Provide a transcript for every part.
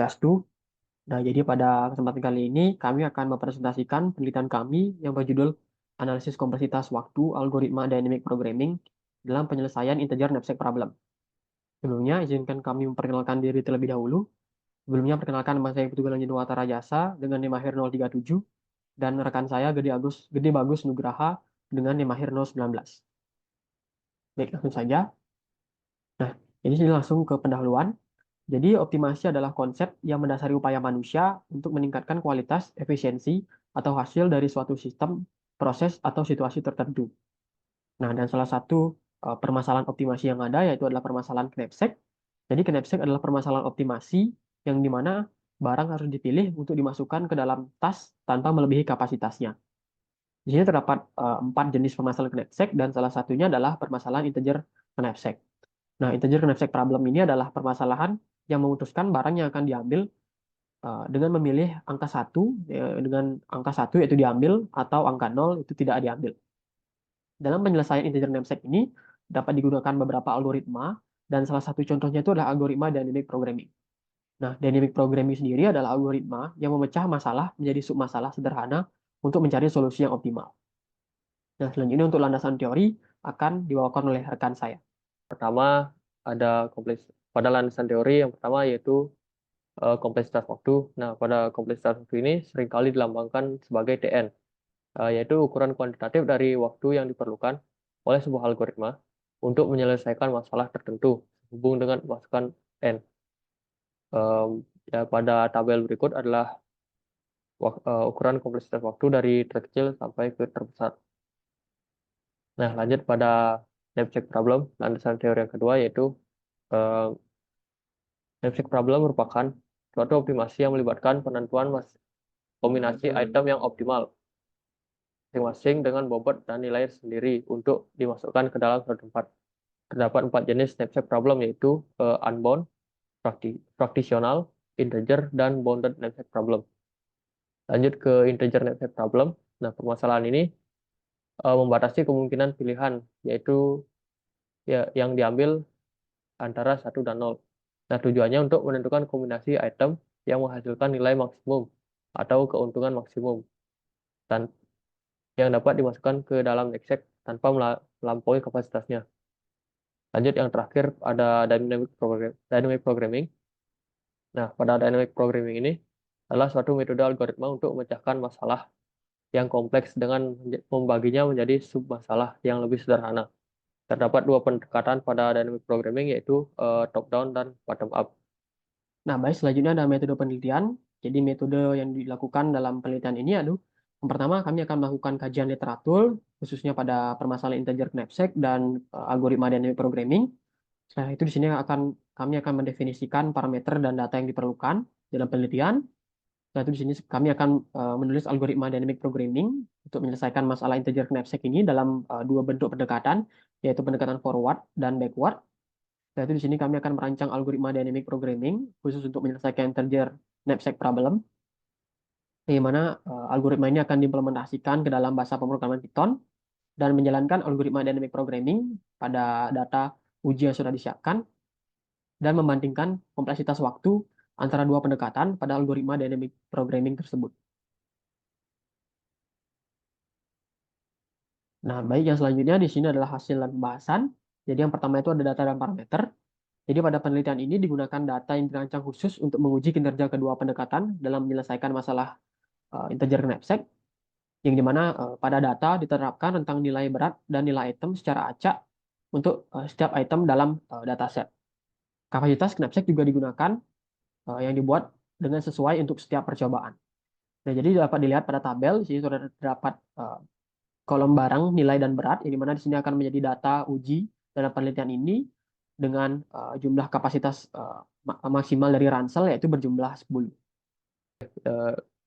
Swastiastu. Nah, jadi pada kesempatan kali ini kami akan mempresentasikan penelitian kami yang berjudul Analisis Kompleksitas Waktu Algoritma Dynamic Programming dalam penyelesaian integer knapsack problem. Sebelumnya, izinkan kami memperkenalkan diri terlebih dahulu. Sebelumnya, perkenalkan nama saya Putu Galang Jenuwata Rajasa dengan NIM akhir 037 dan rekan saya Gede Bagus Nugraha dengan NIM akhir 019. Baik, langsung saja. Nah, ini sini langsung ke pendahuluan. Jadi, optimasi adalah konsep yang mendasari upaya manusia untuk meningkatkan kualitas, efisiensi, atau hasil dari suatu sistem, proses, atau situasi tertentu. Nah, dan salah satu permasalahan optimasi yang ada yaitu adalah permasalahan knapsack. Jadi, knapsack adalah permasalahan optimasi yang dimana barang harus dipilih untuk dimasukkan ke dalam tas tanpa melebihi kapasitasnya. Di sini terdapat 4 jenis permasalahan knapsack dan salah satunya adalah permasalahan integer knapsack. Nah, integer knapsack problem ini adalah permasalahan yang memutuskan barang yang akan diambil dengan memilih angka satu, dengan angka satu yaitu diambil atau angka 0 itu tidak diambil. Dalam penyelesaian integer knapsack ini dapat digunakan beberapa algoritma dan salah satu contohnya itu adalah algoritma dynamic programming. Nah, dynamic programming sendiri adalah algoritma yang memecah masalah menjadi submasalah sederhana untuk mencari solusi yang optimal. Nah, selanjutnya untuk landasan teori akan dibawakan oleh rekan saya. Pertama, ada pada landasan teori yang pertama yaitu kompleksitas waktu. Nah, pada kompleksitas waktu ini seringkali dilambangkan sebagai TN, yaitu ukuran kuantitatif dari waktu yang diperlukan oleh sebuah algoritma untuk menyelesaikan masalah tertentu hubung dengan masukan N. Ya, pada tabel berikut adalah ukuran kompleksitas waktu dari terkecil sampai ke terbesar. Nah, lanjut pada knapsack problem, landasan teori yang kedua yaitu uh, knapsack problem merupakan suatu optimasi yang melibatkan penentuan kombinasi item yang optimal masing-masing dengan bobot dan nilai sendiri untuk dimasukkan ke dalam suatu tempat. Terdapat 4 jenis knapsack problem yaitu unbound, fractional, integer, dan bounded knapsack problem. Lanjut ke integer knapsack problem. Nah, permasalahan ini membatasi kemungkinan pilihan yaitu ya, yang diambil antara 1 dan 0. Nah, tujuannya untuk menentukan kombinasi item yang menghasilkan nilai maksimum atau keuntungan maksimum dan yang dapat dimasukkan ke dalam knapsack tanpa melampaui kapasitasnya. Lanjut yang terakhir ada dynamic programming. Nah, pada dynamic programming ini adalah suatu metode algoritma untuk memecahkan masalah yang kompleks dengan membaginya menjadi submasalah yang lebih sederhana. Terdapat 2 pendekatan pada dynamic programming yaitu top down dan bottom up. Nah, baik, selanjutnya ada metode penelitian. Jadi metode yang dilakukan dalam penelitian ini adalah yang pertama kami akan melakukan kajian literatur khususnya pada permasalahan integer knapsack dan algoritma dynamic programming. Setelah itu di sini kami akan mendefinisikan parameter dan data yang diperlukan dalam penelitian. Setelah itu di sini kami akan menulis algoritma dynamic programming untuk menyelesaikan masalah integer knapsack ini dalam 2 bentuk pendekatan, yaitu pendekatan forward dan backward. Setelah itu di sini kami akan merancang algoritma dynamic programming khusus untuk menyelesaikan integer knapsack problem, di mana algoritma ini akan diimplementasikan ke dalam bahasa pemrograman Python dan menjalankan algoritma dynamic programming pada data uji yang sudah disiapkan dan membandingkan kompleksitas waktu antara 2 pendekatan pada algoritma dynamic programming tersebut. Nah, baik, yang selanjutnya di sini adalah hasil dan pembahasan. Jadi yang pertama itu ada data dan parameter. Jadi pada penelitian ini digunakan data yang dirancang khusus untuk menguji kinerja kedua pendekatan dalam menyelesaikan masalah integer knapsack, yang dimana pada data diterapkan tentang nilai berat dan nilai item secara acak untuk setiap item dalam dataset. Kapasitas knapsack juga digunakan yang dibuat dengan sesuai untuk setiap percobaan. Nah, jadi dapat dilihat pada tabel, di sini sudah terdapat kolom barang, nilai, dan berat, yang dimana di sini akan menjadi data uji dalam penelitian ini dengan jumlah kapasitas maksimal dari ransel yaitu berjumlah 10.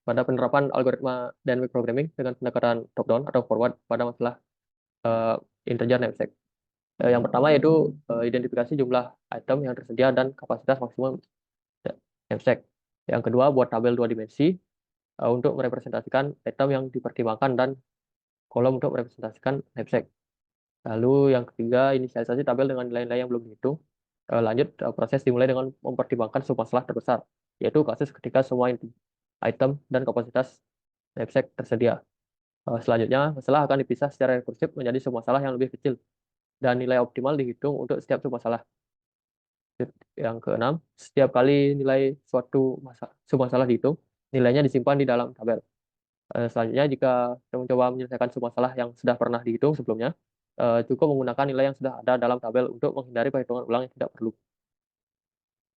Pada penerapan algoritma dynamic programming dengan pendekatan top down atau forward pada masalah integer knapsack. Yang pertama yaitu identifikasi jumlah item yang tersedia dan kapasitas maksimum knapsack. Yang kedua, buat tabel 2 dimensi untuk merepresentasikan item yang dipertimbangkan dan kolom untuk merepresentasikan knapsack. Lalu yang ketiga, inisialisasi tabel dengan nilai-nilai yang belum dihitung. Lanjut, proses dimulai dengan mempertimbangkan submasalah terbesar. yaitu kasus ketika semua item dan kapasitas knapsack tersedia. Selanjutnya, masalah akan dipisah secara rekursif menjadi submasalah yang lebih kecil dan nilai optimal dihitung untuk setiap submasalah. Yang keenam, setiap kali nilai suatu submasalah dihitung, nilainya disimpan di dalam tabel. Selanjutnya, jika kita mencoba menyelesaikan submasalah yang sudah pernah dihitung sebelumnya, cukup menggunakan nilai yang sudah ada dalam tabel untuk menghindari perhitungan ulang yang tidak perlu.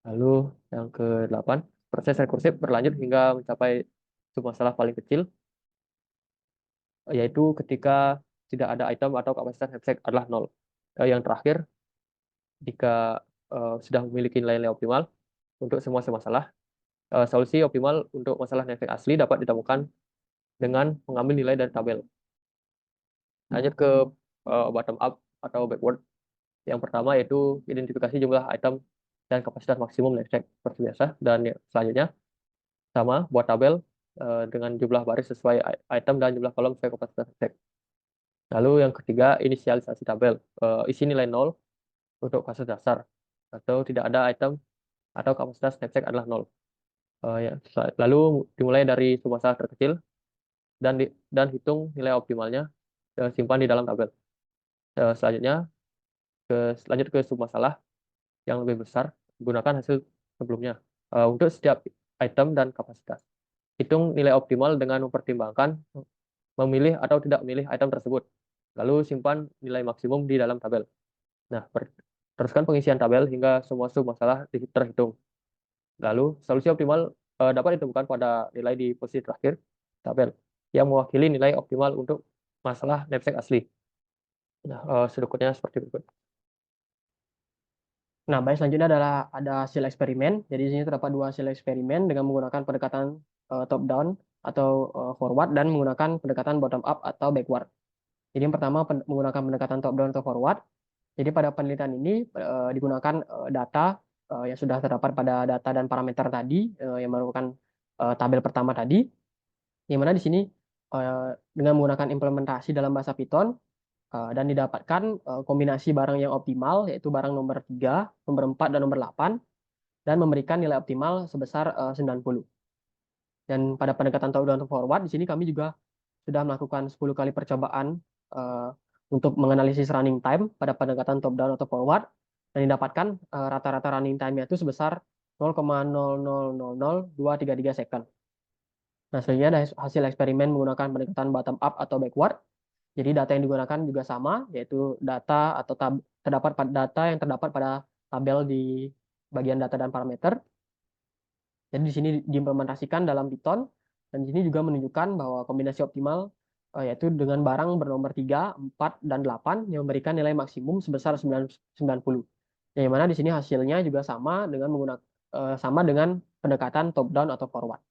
Lalu yang ke-8, proses rekursif berlanjut hingga mencapai submasalah paling kecil, yaitu ketika tidak ada item atau kapasitas knapsack adalah nol. Yang terakhir, jika sudah memiliki nilai-nilai optimal untuk semua masalah, solusi optimal untuk masalah knapsack asli dapat ditemukan dengan mengambil nilai dari tabel. Lanjut ke bottom up atau backward. Yang pertama yaitu identifikasi jumlah item dan kapasitas maksimum knapsack seperti biasa. Dan selanjutnya sama buat tabel dengan jumlah baris sesuai item dan jumlah kolom sesuai kapasitas knapsack. Lalu yang ketiga, inisialisasi tabel. Isi nilai 0 untuk kasus dasar atau tidak ada item atau kapasitas knapsack adalah 0. Ya. Lalu dimulai dari submasalah terkecil dan hitung nilai optimalnya, simpan di dalam tabel. Selanjutnya lanjut ke submasalah yang lebih besar, gunakan hasil sebelumnya untuk setiap item dan kapasitas. Hitung nilai optimal dengan mempertimbangkan memilih atau tidak memilih item tersebut. Lalu simpan nilai maksimum di dalam tabel. Nah, teruskan pengisian tabel hingga semua submasalah terhitung. Lalu, solusi optimal dapat ditemukan pada nilai di posisi terakhir tabel yang mewakili nilai optimal untuk masalah knapsack asli. Nah, strukturnya seperti berikut. Nah, baik selanjutnya adalah ada hasil eksperimen. Jadi di sini terdapat dua hasil eksperimen dengan menggunakan pendekatan top down atau forward dan menggunakan pendekatan bottom up atau backward. Jadi yang pertama menggunakan pendekatan top down atau forward. Jadi pada penelitian ini digunakan data yang sudah terdapat pada data dan parameter tadi yang merupakan tabel pertama tadi. Yang mana di sini dengan menggunakan implementasi dalam bahasa Python dan didapatkan kombinasi barang yang optimal yaitu barang nomor 3, nomor 4, dan nomor 8 dan memberikan nilai optimal sebesar 90. Dan pada pendekatan top down to forward di sini kami juga sudah melakukan 10 kali percobaan uh, untuk menganalisis running time pada pendekatan top down atau forward dan didapatkan rata-rata running time-nya itu sebesar 0,0000233 second. Nah, selanjutnya ada hasil eksperimen menggunakan pendekatan bottom up atau backward. Jadi data yang digunakan juga sama, yaitu data atau terdapat data yang terdapat pada tabel di bagian data dan parameter. Jadi di sini diimplementasikan dalam Python dan di sini juga menunjukkan bahwa kombinasi optimal yaitu dengan barang bernomor 3, 4, dan 8 yang memberikan nilai maksimum sebesar 90. Yang mana di sini hasilnya juga sama dengan pendekatan top down atau forward.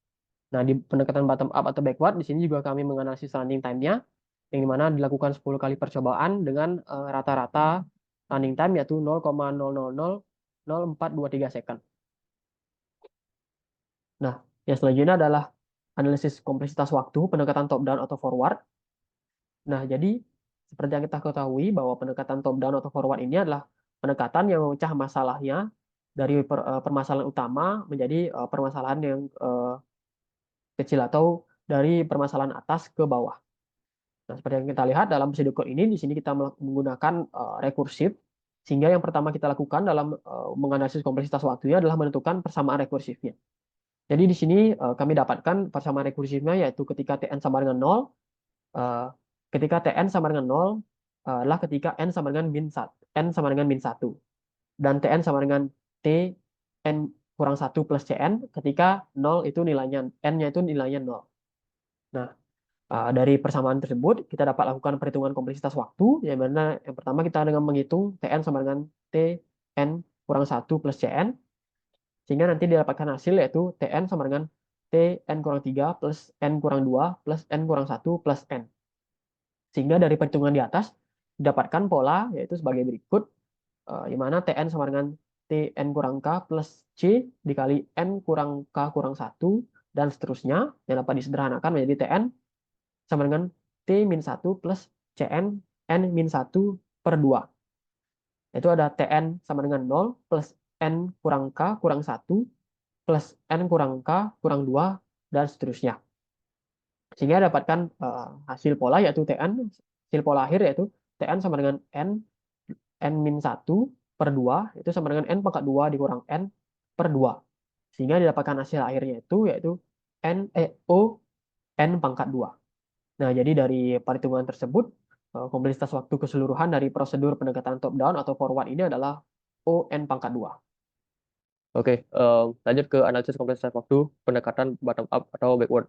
Nah, di pendekatan bottom up atau backward di sini juga kami menganalisis running time-nya yang dimana dilakukan 10 kali percobaan dengan rata-rata running time yaitu 0,0000423 second. Nah, yang selanjutnya adalah analisis kompleksitas waktu, pendekatan top down atau forward. Nah, jadi seperti yang kita ketahui bahwa pendekatan top down atau forward ini adalah pendekatan yang memecah masalahnya dari permasalahan utama menjadi permasalahan yang kecil atau dari permasalahan atas ke bawah. Nah, seperti yang kita lihat dalam pseudocode ini, di sini kita menggunakan rekursif, sehingga yang pertama kita lakukan dalam menganalisis kompleksitas waktunya adalah menentukan persamaan rekursifnya. Jadi di sini kami dapatkan persamaan rekursifnya yaitu ketika Tn sama dengan 0, eh, ketika Tn sama dengan 0 adalah ketika N sama dengan min 1, N sama dengan min 1. Dan Tn sama dengan T N kurang 1 plus Cn ketika 0 itu nilainya, N-nya itu nilainya 0. Nah, dari persamaan tersebut kita dapat lakukan perhitungan kompleksitas waktu, yang mana yang pertama kita dengan menghitung Tn sama dengan Tn kurang 1 plus Cn, sehingga nanti didapatkan hasil yaitu Tn sama dengan Tn kurang 3 plus N kurang 2 plus N kurang 1 plus N. Sehingga dari perhitungan di atas didapatkan pola yaitu sebagai berikut, di mana Tn sama dengan Tn kurang K plus C dikali N kurang K kurang 1 dan seterusnya yang dapat disederhanakan menjadi Tn sama dengan T min 1 plus Cn N min 1 per 2. Itu ada Tn sama dengan 0 plus N kurang K kurang 1 plus N kurang K kurang 2 dan seterusnya. Sehingga dapatkan hasil pola yaitu Tn, hasil pola akhir yaitu Tn sama dengan N min 1 per 2 itu sama dengan N pangkat 2 dikurang N per 2. Sehingga didapatkan hasil akhirnya itu yaitu O N pangkat 2. Nah, jadi dari perhitungan tersebut, kompleksitas waktu keseluruhan dari prosedur pendekatan top down atau forward ini adalah O N pangkat 2. Oke, lanjut ke analisis kompleksitas waktu pendekatan bottom up atau backward.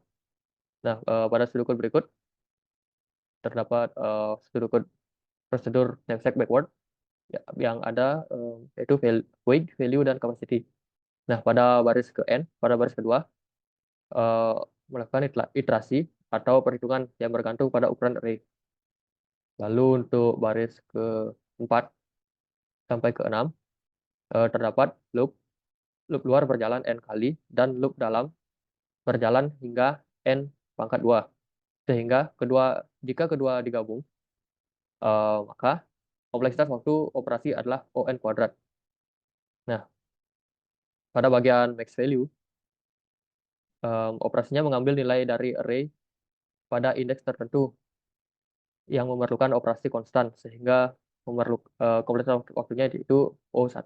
Nah, pada studi code berikut terdapat studi code prosedur knapsack backward ya, yang ada yaitu weight, value, dan capacity. Nah, pada baris ke N, pada baris kedua, eh, melakukan iterasi atau perhitungan yang bergantung pada ukuran array. Lalu untuk baris ke-4 sampai ke-6, terdapat loop. Loop luar berjalan N kali dan loop dalam berjalan hingga N pangkat 2. Sehingga jika kedua digabung, maka kompleksitas waktu operasi adalah ON kuadrat. Nah, pada bagian max value, operasinya mengambil nilai dari array pada indeks tertentu yang memerlukan operasi konstan, sehingga kompleksitas waktunya itu O1.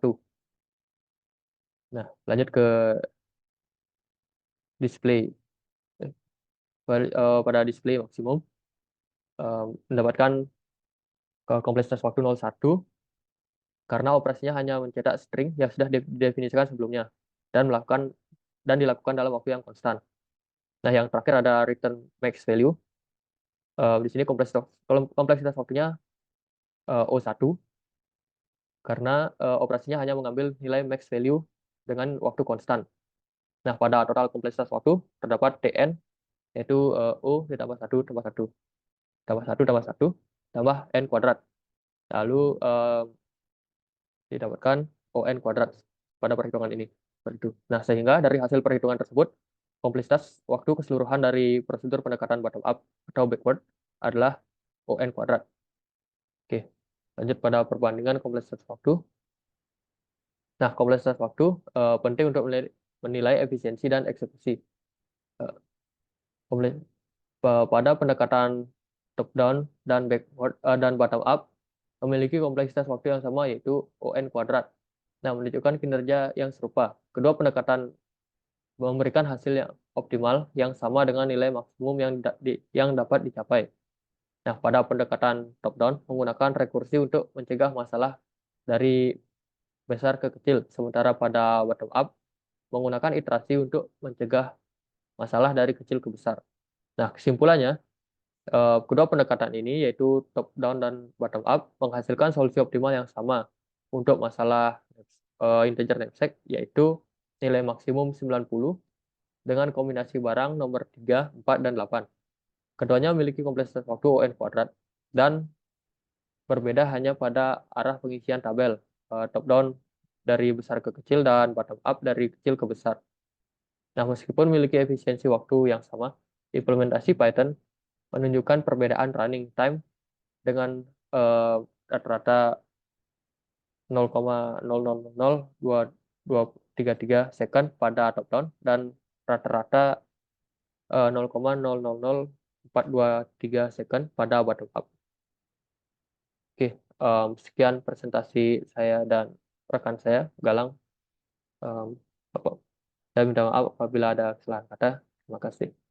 Nah, lanjut ke display. Pada display maksimum, mendapatkan kompleksitas waktu 01 karena operasinya hanya mencetak string yang sudah didefinisikan sebelumnya dan dilakukan dalam waktu yang konstan. Nah, yang terakhir ada return max value. Di sini kompleksitas waktunya O1 karena operasinya hanya mengambil nilai max value dengan waktu konstan. Nah, pada total kompleksitas waktu terdapat Tn yaitu O ditambah 1 tambah 1 tambah 1 tambah 1 tambah N kuadrat. Lalu didapatkan ON kuadrat pada perhitungan ini. Nah, sehingga dari hasil perhitungan tersebut, kompleksitas waktu keseluruhan dari prosedur pendekatan bottom up atau backward adalah ON kuadrat. Oke, lanjut pada perbandingan kompleksitas waktu. Nah, kompleksitas waktu penting untuk menilai efisiensi dan eksekusi. Eh, pada pendekatan top down dan backward dan bottom up memiliki kompleksitas waktu yang sama yaitu ON kuadrat. Nah, menunjukkan kinerja yang serupa. Kedua pendekatan memberikan hasil yang optimal yang sama dengan nilai maksimum yang dapat dicapai. Nah, pada pendekatan top down menggunakan rekursi untuk mencegah masalah dari besar ke kecil, sementara pada bottom up menggunakan iterasi untuk mencegah masalah dari kecil ke besar. Nah, kesimpulannya, kedua pendekatan ini yaitu top down dan bottom up menghasilkan solusi optimal yang sama untuk masalah integer knapsack yaitu nilai maksimum 90 dengan kombinasi barang nomor 3, 4, dan 8. Keduanya memiliki kompleksitas waktu ON kuadrat dan berbeda hanya pada arah pengisian tabel, top down dari besar ke kecil dan bottom up dari kecil ke besar. Nah, meskipun memiliki efisiensi waktu yang sama, implementasi Python menunjukkan perbedaan running time dengan eh, rata-rata 0,0002233 second pada top down dan rata-rata 0,000423 second pada bottom up. Oke, sekian presentasi saya dan rekan saya, Galang. Um, Saya minta maaf apabila ada kesalahan kata. Terima kasih.